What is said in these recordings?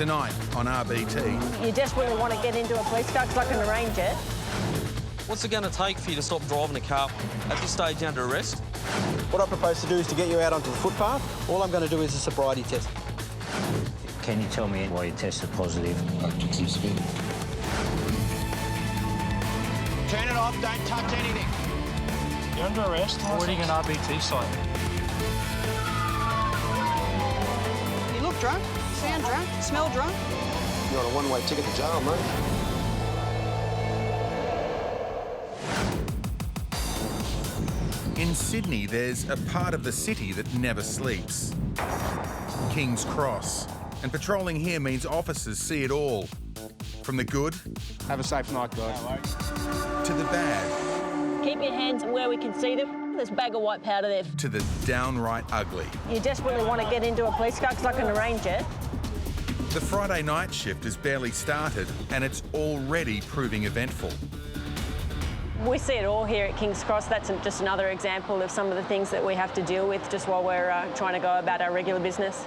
Tonight on RBT. You desperately want to get into a police car because I can arrange it. What's it going to take for you to stop driving a car at this stage you're under arrest? What I propose to do is to get you out onto the footpath. All I'm going to do is a sobriety test. Can you tell me why you tested positive? I took some speed. Turn it off, don't touch anything. You're under arrest for avoiding an RBT site. You look drunk, you sound drunk, smell drunk. You're on a one-way ticket to jail, mate. In Sydney, there's a part of the city that never sleeps. King's Cross. And patrolling here means officers see it all. From the good... Have a safe night, guys. ...to the bad. Keep your hands where we can see them. There's a bag of white powder there. ...to the downright ugly. You desperately want to get into a police car because I can arrange it. The Friday night shift has barely started and it's already proving eventful. We see it all here at King's Cross. That's just another example of some of the things that we have to deal with just while we're trying to go about our regular business.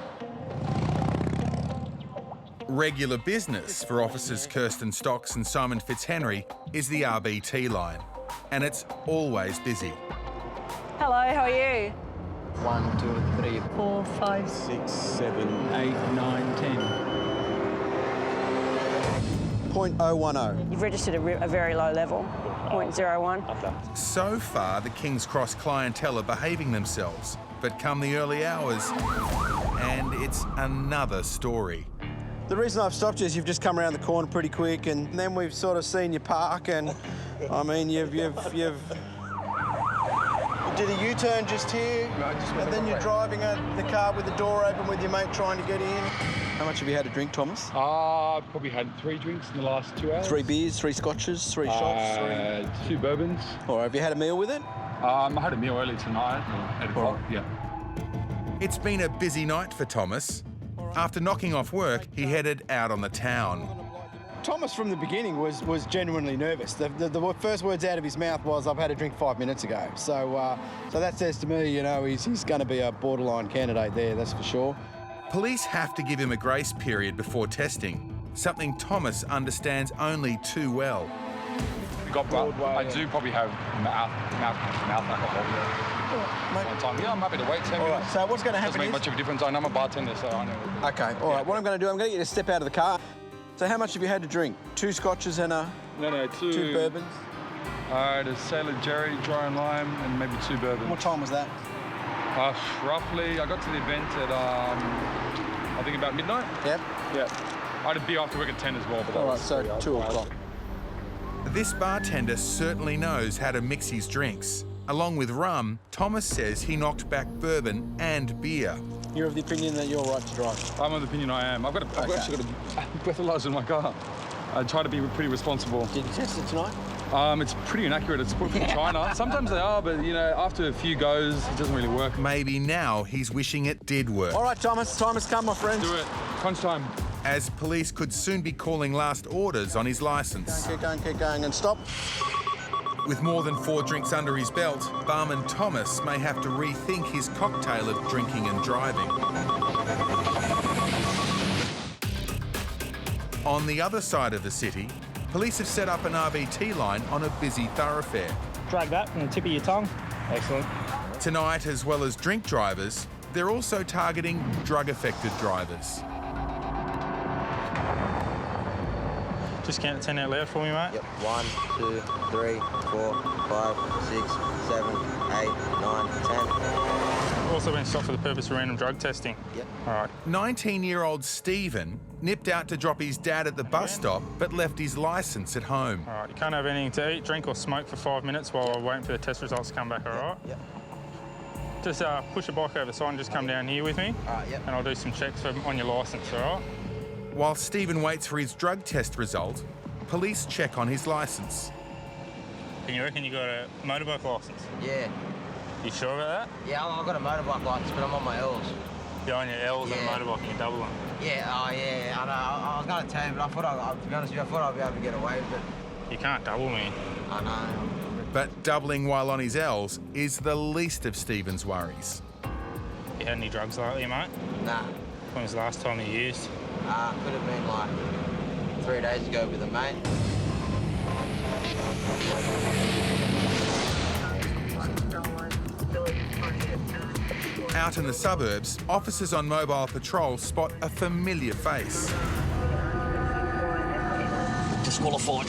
Regular business for officers Kirsten Stocks and Simon Fitzhenry is the RBT line, and it's always busy. Hello, how are you? 1, 2, 3, 4, 5, 6, 7, 8, 9, 10. 0.010. You've registered a very low level, 0.01. So far, the King's Cross clientele are behaving themselves, but come the early hours, and it's another story. The reason I've stopped you is you've just come around the corner pretty quick, and then we've sort of seen you park, and I mean, you've did a U-turn just here, and then you're driving the car with the door open with your mate trying to get in. How much have you had to drink, Thomas? I've probably had 3 drinks in the last 2 hours. 3 beers, 3 scotches, 3 shots? 2 bourbons. Or have you had a meal with it? I had a meal early tonight, at 8 o'clock, yeah. It's been a busy night for Thomas. After knocking off work, he headed out on the town. Thomas from the beginning was genuinely nervous. The first words out of his mouth was, "I've had a drink 5 minutes ago." So that says to me, you know, he's going to be a borderline candidate there, that's for sure. Police have to give him a grace period before testing, something Thomas understands only too well. I do probably have mouth alcohol. One time. Yeah, I'm happy to wait 10 minutes. All right, so what's going to happen Doesn't make much of a difference. I know I'm a bartender, so I know. Okay, all right, what I'm going to do, I'm going to get you to step out of the car. So how much have you had to drink? 2 scotches and No, 2 bourbons? I had a Sailor Jerry, dry and lime, and maybe 2 bourbons. What time was that? Roughly, I got to the event at, I think about midnight. Yep. Yeah. I had a beer after work at 10 as well. But all right, so 2 o'clock. This bartender certainly knows how to mix his drinks. Along with rum, Thomas says he knocked back bourbon and beer. You're of the opinion that you're right to drive? I'm of the opinion I am. I've actually got a breathalyzer in my car. I try to be pretty responsible. Did you test it tonight? It's pretty inaccurate. It's put from China. Sometimes they are, but, you know, after a few goes, it doesn't really work. Maybe now he's wishing it did work. All right, Thomas, time has come, my friend. Do it. Crunch time. As police could soon be calling last orders on his licence. Keep going, and stop. With more than 4 drinks under his belt, barman Thomas may have to rethink his cocktail of drinking and driving. On the other side of the city, police have set up an RBT line on a busy thoroughfare. Drag that from the tip of your tongue. Excellent. Tonight, as well as drink drivers, they're also targeting drug-affected drivers. Just count to 10 out loud for me, mate. Yep. 1, 2, 3, 4, 5, 6, 7, 8, 9, 10. Also been stopped for the purpose of random drug testing. Yep. All right. 19-year-old Stephen nipped out to drop his dad at the bus stop, but left his licence at home. All right, you can't have anything to eat, drink or smoke for 5 minutes while we're waiting for the test results to come back, all right? Yep. Just push a bike over the side and just come down here with me. All right, yep. And I'll do some checks on your licence, all right? While Stephen waits for his drug test result, police check on his licence. And you reckon you got a motorbike licence? Yeah. You sure about that? Yeah, I've got a motorbike licence, but I'm on my L's. You're on your L's Yeah. and a motorbike and you're doubling. Yeah, I know. I was going to tell you, but I thought, to be honest with you, I thought I'd be able to get away with it. You can't double me. I know. But doubling while on his L's is the least of Stephen's worries. You had any drugs lately, mate? Nah. When was the last time you used? Could have been like 3 days ago with a mate. Out in the suburbs, officers on mobile patrol spot a familiar face. Disqualified.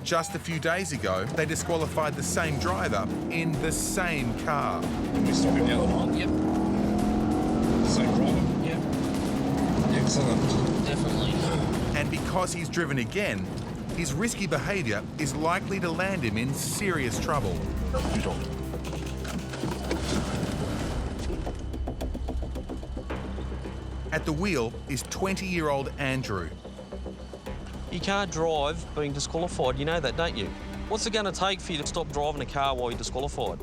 Just a few days ago, they disqualified the same driver in the same car. We stopped him the other night. Yep. Same driver. Yep. Excellent. Definitely. And because he's driven again, his risky behaviour is likely to land him in serious trouble. At the wheel is 20-year-old Andrew. You can't drive being disqualified, you know that, don't you? What's it going to take for you to stop driving a car while you're disqualified?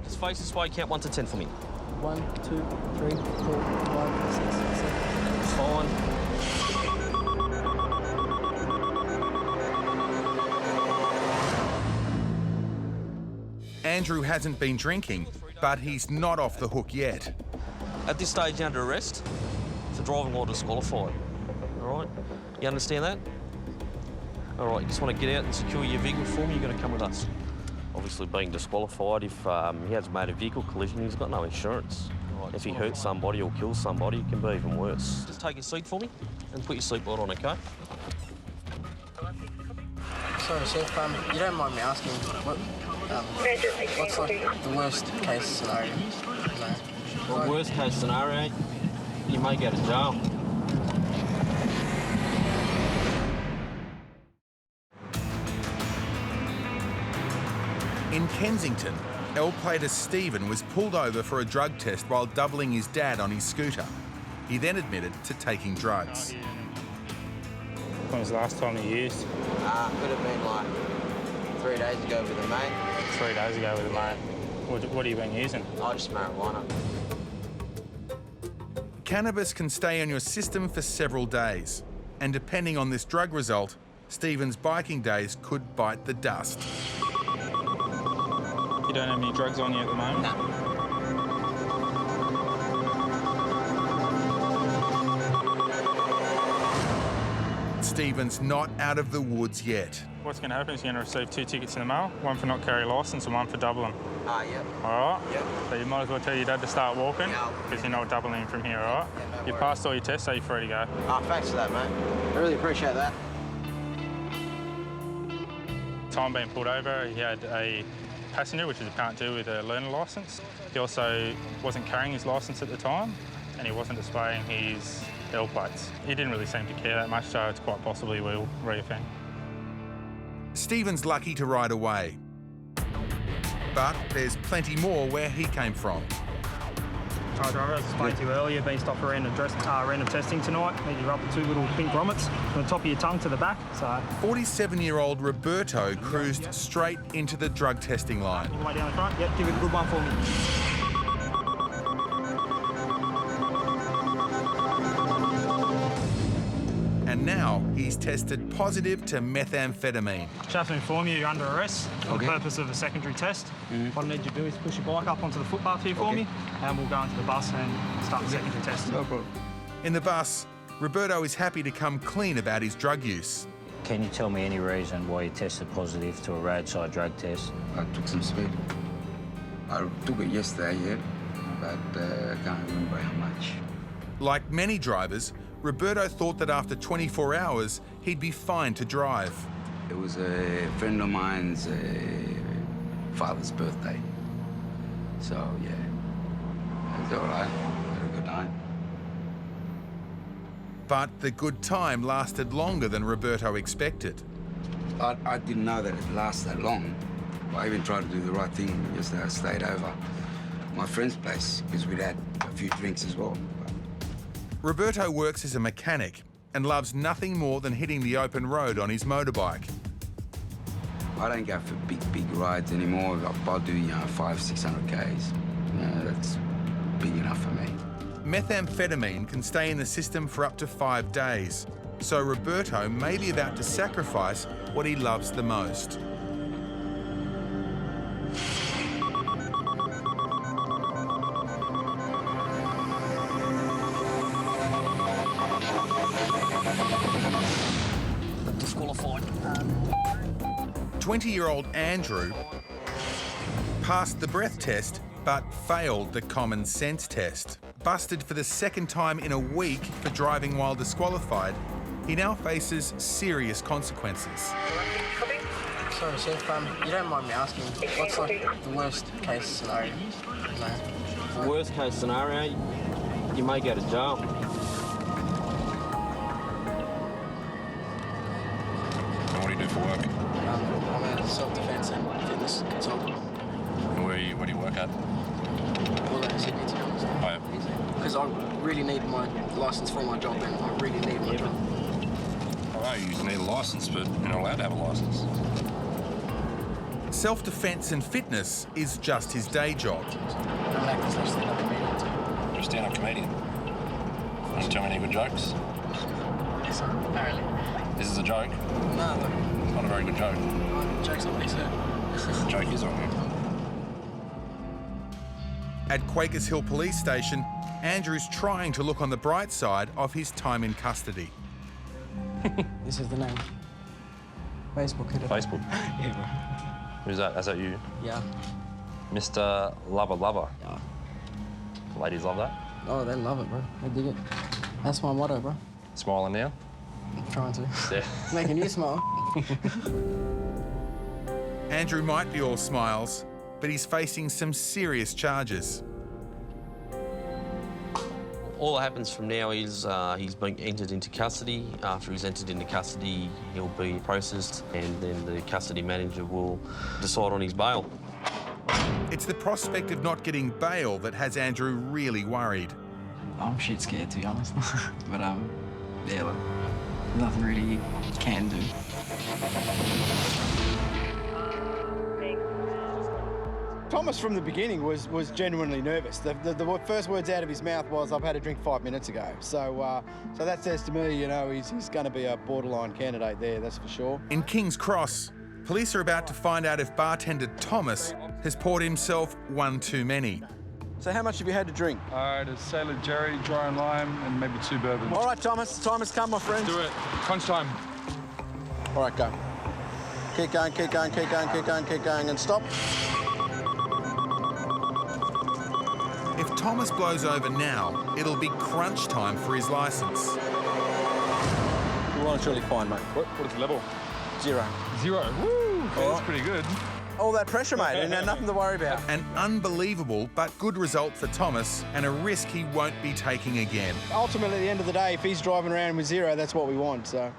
Just face this way, count 1 to 10 for me. 1, 2, 3, 4, 5, 6, 7. Fine. Andrew hasn't been drinking, but he's not off the hook yet. At this stage, you're under arrest for driving while disqualified. All right? You understand that? All right, you just want to get out and secure your vehicle for me, you're going to come with us. Obviously, being disqualified, if he has made a vehicle collision, he's got no insurance. Right, if he hurts somebody or kills somebody, it can be even worse. Just take your seat for me and put your seatbelt on, OK? Sorry, Chef, you don't mind me asking, what's like the worst case scenario? Well, worst case scenario, you may go to jail. In Kensington, L-plater Stephen was pulled over for a drug test while doubling his dad on his scooter. He then admitted to taking drugs. When was the last time you used? Could have been like 3 days ago with a mate. 3 days ago with a mate. What have you been using? Oh, just marijuana. Cannabis can stay on your system for several days, and depending on this drug result, Stephen's biking days could bite the dust. You don't have any drugs on you at the moment? No. Stephen's not out of the woods yet. What's going to happen is you're going to receive 2 tickets in the mail, one for not carry licence and one for doubling. Yep. All right? Yep. So you might as well tell your dad to start walking, because you're not doubling from here, all right? Yeah, no You passed all your tests, so you're free to go. Thanks for that, mate. I really appreciate that. Time being pulled over, he had a passenger, which is apparent to with a learner licence. He also wasn't carrying his licence at the time, and he wasn't displaying his L plates. He didn't really seem to care that much, so it's quite possible he will re-offend. Stephen's lucky to ride away. But there's plenty more where he came from. Car driver, as I explained to you earlier, been stopped for random testing tonight. You're up to 2 little pink grommets from the top of your tongue to the back. So 47-year-old Roberto cruised straight into the drug testing line. Way down the front. Yep, give it a good one for me. And now he's tested positive to methamphetamine. Just to inform you, you're under arrest for the purpose of a secondary test. What I need you to do is push your bike up onto the footpath here for me, and we'll go into the bus and start the secondary test. No problem. In the bus, Roberto is happy to come clean about his drug use. Can you tell me any reason why you tested positive to a roadside drug test? I took some speed. I took it yesterday, yeah, but I can't remember how much. Like many drivers, Roberto thought that after 24 hours, he'd be fine to drive. It was a friend of mine's father's birthday. So, yeah, it was all right. Had a good night. But the good time lasted longer than Roberto expected. I didn't know that it lasted that long. I even tried to do the right thing yesterday. I stayed over at my friend's place because we'd had a few drinks as well. Roberto works as a mechanic and loves nothing more than hitting the open road on his motorbike. I don't go for big rides anymore. I'll do, 500-600 Ks. That's big enough for me. Methamphetamine can stay in the system for up to 5 days, so Roberto may be about to sacrifice what he loves the most. 20-year-old Andrew passed the breath test but failed the common sense test. Busted for the second time in a week for driving while disqualified, he now faces serious consequences. Sorry, Chef, you don't mind me asking, what's like the worst case scenario? The worst case scenario, you may go to jail. What do you do for work? I'm a self-defence and fitness consultant. Where do you work at? Well, that's Sydney, to be honest. Oh, yeah. Because I really need my licence for my job, and I really need my job. Oh, you need a licence, but you're not allowed to have a licence. Self-defence and fitness is just his day job. I'm an actor, stand-up comedian too. You're a stand-up comedian. Want to tell me any good jokes? Yes, apparently. This is a joke? No, it's not a very good joke. Joke's on me, sir. The joke is on you. At Quakers Hill Police Station, Andrew's trying to look on the bright side of his time in custody. This is the name. Facebook. Facebook? Yeah, bro. Who's that? Is that you? Yeah. Mr. Lover. Yeah. Ladies love that? Oh, they love it, bro. They dig it. That's my motto, bro. Smiling now? I'm trying to. Yeah. Making you smile. Andrew might be all smiles, but he's facing some serious charges. All that happens from now is he's being entered into custody. After he's entered into custody, he'll be processed, and then the custody manager will decide on his bail. It's the prospect of not getting bail that has Andrew really worried. I'm shit scared, to be honest. But, yeah, look, nothing really you can do. Thomas from the beginning was genuinely nervous. The first words out of his mouth was, "I've had a drink 5 minutes ago." So that says to me, you know, he's going to be a borderline candidate there, that's for sure. In King's Cross, police are about to find out if bartender Thomas has poured himself one too many. So how much have you had to drink? A Sailor Jerry, dry and lime, and maybe 2 bourbons. All right, Thomas, the time has come, my friend. Let's do it. Crunch time. All right, go. Keep going, keep going, keep going, keep going, keep going, and stop. If Thomas blows over now, it'll be crunch time for his licence. Your line's really fine, mate. What is the level? 0. 0. Woo! Okay, that's pretty good. All that pressure, mate, and nothing to worry about. An unbelievable but good result for Thomas, and a risk he won't be taking again. Ultimately, at the end of the day, if he's driving around with 0, that's what we want, so.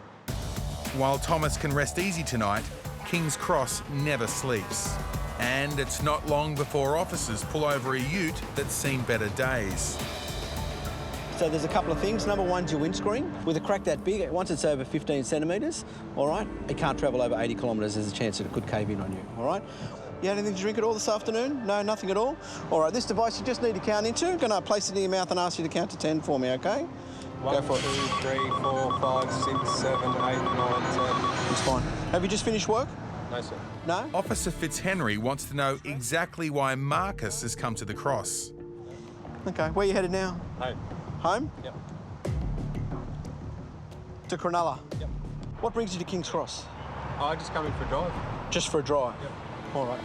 While Thomas can rest easy tonight, King's Cross never sleeps. And it's not long before officers pull over a ute that's seen better days. So there's a couple of things. Number one's your windscreen. With a crack that big, once it's over 15 centimetres, all right, it can't travel over 80 kilometres. There's a chance that it could cave in on you, all right? You had anything to drink at all this afternoon? No, nothing at all? All right, this device you just need to count into. I'm going to place it in your mouth and ask you to count to 10 for me, OK? 1, 2, 3, 4, 5, 6, 7, 8, 9, 10. It's fine. Have you just finished work? No, sir. No? Officer Fitzhenry wants to know exactly why Marcus has come to the Cross. OK, where are you headed now? Home. Home? Yep. To Cronulla? Yep. What brings you to King's Cross? I just come in for a drive. Just for a drive? Yep. All right.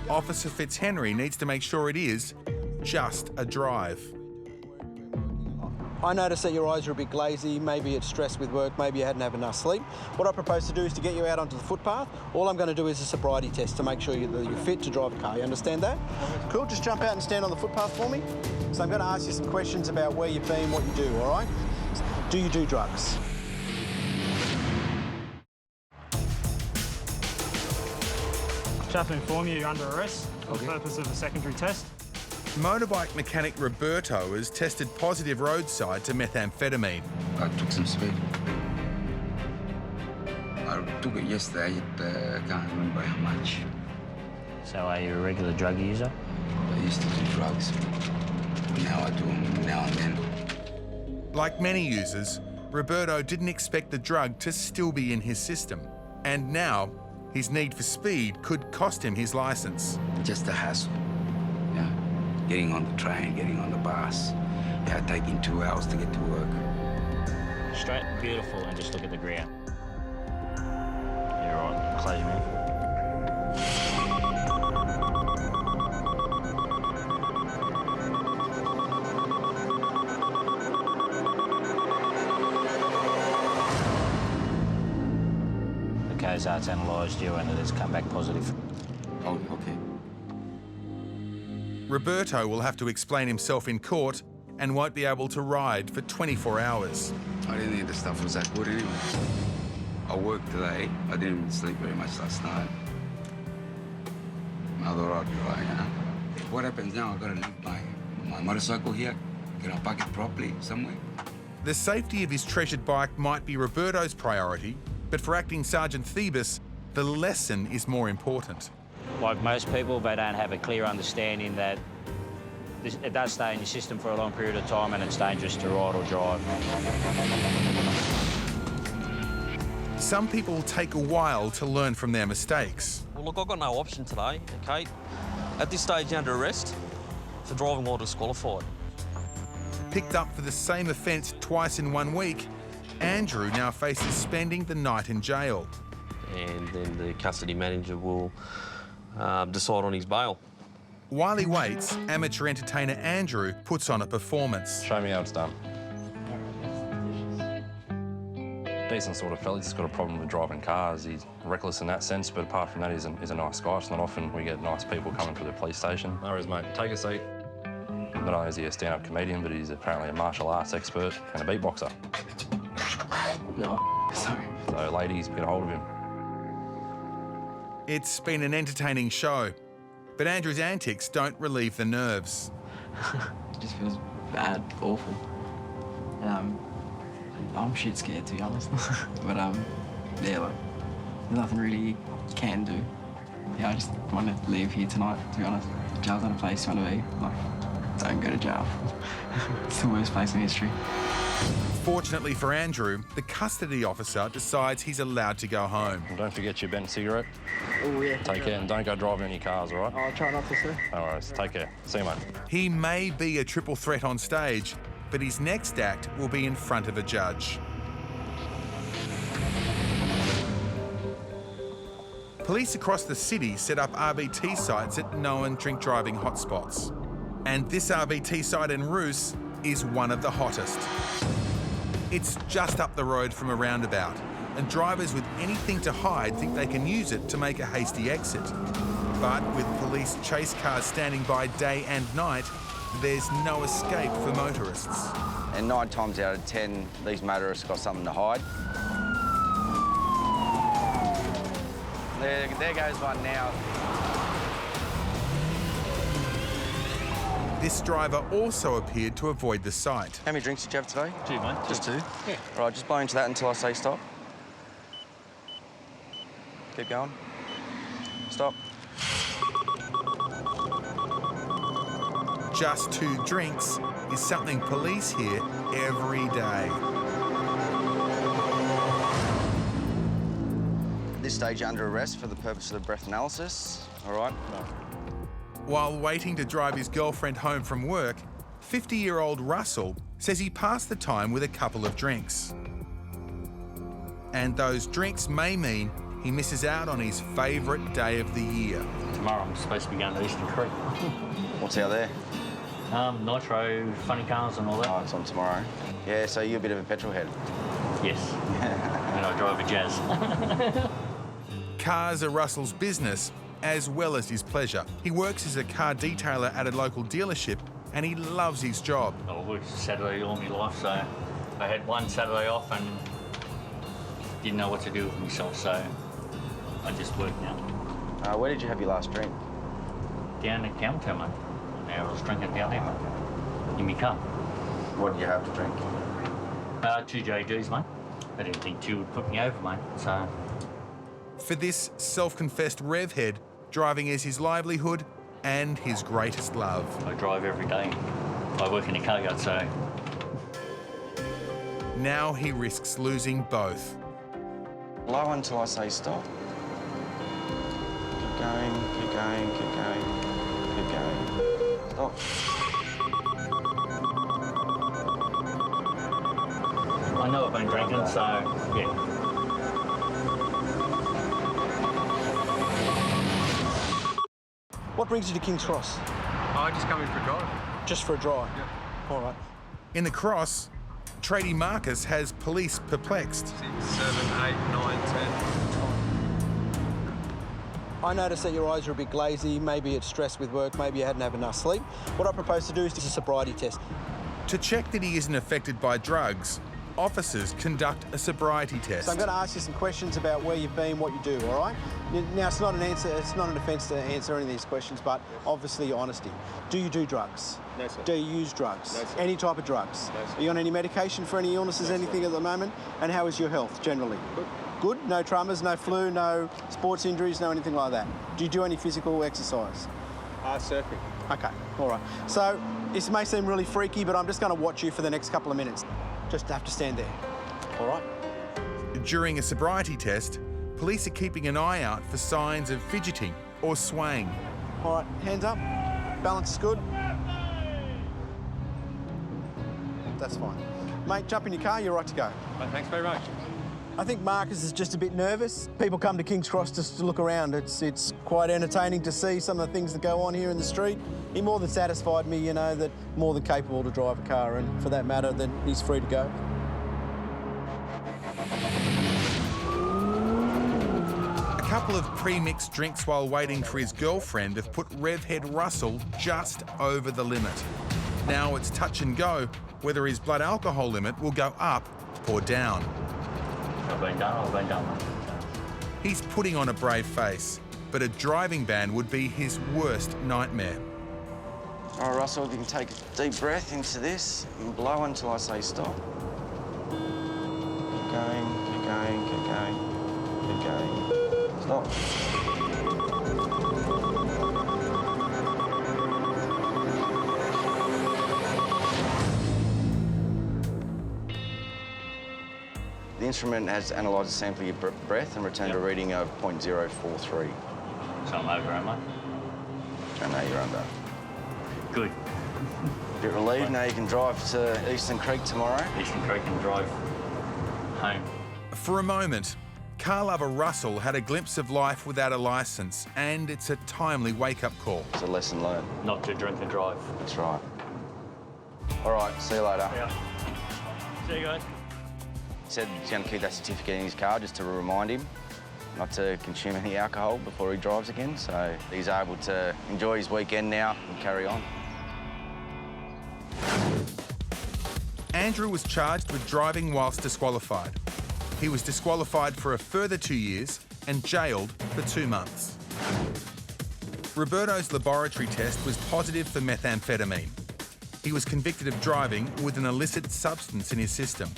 Officer Fitzhenry needs to make sure it is just a drive. I noticed that your eyes are a bit glazy. Maybe it's stress with work. Maybe you hadn't had enough sleep. What I propose to do is to get you out onto the footpath. All I'm going to do is a sobriety test to make sure that you're fit to drive a car. You understand that? Cool. Just jump out and stand on the footpath for me. So I'm going to ask you some questions about where you've been, what you do, all right? Do you do drugs? Just have to inform you you're under arrest for the purpose of a secondary test. Motorbike mechanic Roberto has tested positive roadside to methamphetamine. I took some speed. I took it yesterday, but I can't remember how much. So are you a regular drug user? I used to do drugs. Now I do them now and then. Like many users, Roberto didn't expect the drug to still be in his system. And now, his need for speed could cost him his licence. Just a hassle. Yeah. Getting on the train, getting on the bus. Yeah, taking 2 hours to get to work. Straight, beautiful, and just look at the ground. You're all right. Close your mouth. ASAR's analysed you and it has come back positive. Oh, okay. Roberto will have to explain himself in court and won't be able to ride for 24 hours. I didn't think the stuff was that good anyway. I worked today. I didn't even sleep very much last night. I thought I'd be right, you know. What happens now? I've got to leave my motorcycle here. Can I park it properly somewhere? The safety of his treasured bike might be Roberto's priority, but for Acting Sergeant Thebus, the lesson is more important. Like most people, they don't have a clear understanding that it does stay in your system for a long period of time and it's dangerous to ride or drive. Some people take a while to learn from their mistakes. Well, look, I've got no option today, okay? At this stage, you're under arrest for driving while disqualified. Picked up for the same offence twice in 1 week, Andrew now faces spending the night in jail. And then the custody manager will decide on his bail. While he waits, amateur entertainer Andrew puts on a performance. Show me how it's done. Decent sort of fella. He's just got a problem with driving cars. He's reckless in that sense, but apart from that, he's a nice guy. It's not often we get nice people coming to the police station. No worries, mate. Take a seat. Not only is he a stand-up comedian, but he's apparently a martial arts expert and a beatboxer. No, sorry. So, ladies, get a hold of him. It's been an entertaining show, but Andrew's antics don't relieve the nerves. It just feels bad, awful. And I'm shit scared, to be honest. But yeah, like, there's nothing really you can do. Yeah, I just want to leave here tonight, to be honest. Jail's not a place you want to be. Like, don't go to jail. It's the worst place in history. Fortunately for Andrew, the custody officer decides he's allowed to go home. And don't forget your bent cigarette. Oh, yeah. Take care and don't go driving any cars, all right? I'll try not to, sir. No worries. Take care. See you, mate. He may be a triple threat on stage, but his next act will be in front of a judge. Police across the city set up RBT sites at known drink driving hotspots. And this RBT site in Roos is one of the hottest. It's just up the road from a roundabout, and drivers with anything to hide think they can use it to make a hasty exit. But with police chase cars standing by day and night, there's no escape for motorists. And 9 times out of 10, these motorists got something to hide. There goes one now. This driver also appeared to avoid the site. How many drinks did you have today? 2, mate. Just 2? Yeah. All right, just blow into that until I say stop. Keep going. Stop. Just 2 drinks is something police hear every day. At this stage, you're under arrest for the purpose of the breath analysis. All right? While waiting to drive his girlfriend home from work, 50-year-old Russell says he passed the time with a couple of drinks. And those drinks may mean he misses out on his favourite day of the year. Tomorrow I'm supposed to be going to Eastern Creek. What's out there? Nitro, funny cars and all that. Oh, it's on tomorrow. Yeah, so you're a bit of a petrol head. Yes. And I drive a Jazz. Cars are Russell's business, as well as his pleasure. He works as a car detailer at a local dealership, and he loves his job. I worked Saturday all my life, so I had one Saturday off and didn't know what to do with myself, so I just worked now. Where did you have your last drink? Down at Campbelltown, mate. I was drinking down there, mate. In my car. What did you have to drink? 2 JGs, mate. I didn't think 2 would put me over, mate, so... For this self-confessed rev head, driving is his livelihood and his greatest love. I drive every day. I work in a car yard, so... Now he risks losing both. Blow until I say stop. Keep going, keep going, keep going, keep going. Stop. I know I've been drinking, so, yeah. What brings you to King's Cross? I just come in for a drive. Just for a drive? Yeah. All right. In the Cross, tradie Marcus has police perplexed. 6, 7, 8, 9, 10. I noticed that your eyes are a bit glazy, maybe it's stress with work, maybe you hadn't had enough sleep. What I propose to do is just a sobriety test. To check that he isn't affected by drugs, officers conduct a sobriety test. So I'm going to ask you some questions about where you've been, what you do, all right? Now, it's not an offence to answer any of these questions, but obviously your honesty. Do you do drugs? No, sir. Do you use drugs? No, sir. Any type of drugs? No, sir. Are you on any medication for any illnesses, No, anything sir. at the moment? And how is your health generally? Good. Good? No traumas, no flu, no sports injuries, no anything like that? Do you do any physical exercise? Surfing. Okay, all right. So this may seem really freaky, but I'm just going to watch you for the next couple of minutes. Just have to stand there. All right? During a sobriety test, police are keeping an eye out for signs of fidgeting or swaying. All right, hands up. Balance is good. That's fine. Mate, jump in your car, you're right to go. Well, thanks very much. I think Marcus is just a bit nervous. People come to King's Cross just to look around. It's quite entertaining to see some of the things that go on here in the street. He more than satisfied me, you know, that more than capable to drive a car, and for that matter, then he's free to go. A couple of pre-mixed drinks while waiting for his girlfriend have put Revhead Russell just over the limit. Now it's touch and go whether his blood alcohol limit will go up or down. I've been done. He's putting on a brave face, but a driving ban would be his worst nightmare. All right, Russell, if you can take a deep breath into this and blow until I say stop. Keep going, keep going, keep going, keep going. Stop. The instrument has analysed a sample of your breath and returned a reading of 0.043. So I'm over, am I? I know you're under. Good. Bit relieved, now you can drive to Eastern Creek tomorrow. Eastern Creek and drive home. For a moment, car lover Russell had a glimpse of life without a licence, and it's a timely wake-up call. It's a lesson learned. Not to drink and drive. That's right. All right, see you later. Yeah. See you guys. He said he's going to keep that certificate in his car just to remind him not to consume any alcohol before he drives again, so he's able to enjoy his weekend now and carry on. Andrew was charged with driving whilst disqualified. He was disqualified for a further 2 years and jailed for 2 months. Roberto's laboratory test was positive for methamphetamine. He was convicted of driving with an illicit substance in his system.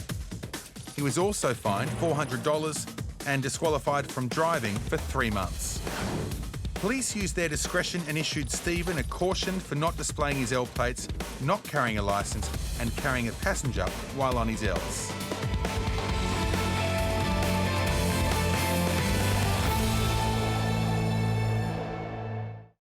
He was also fined $400 and disqualified from driving for 3 months. Police used their discretion and issued Stephen a caution for not displaying his L plates, not carrying a licence and carrying a passenger while on his Ls.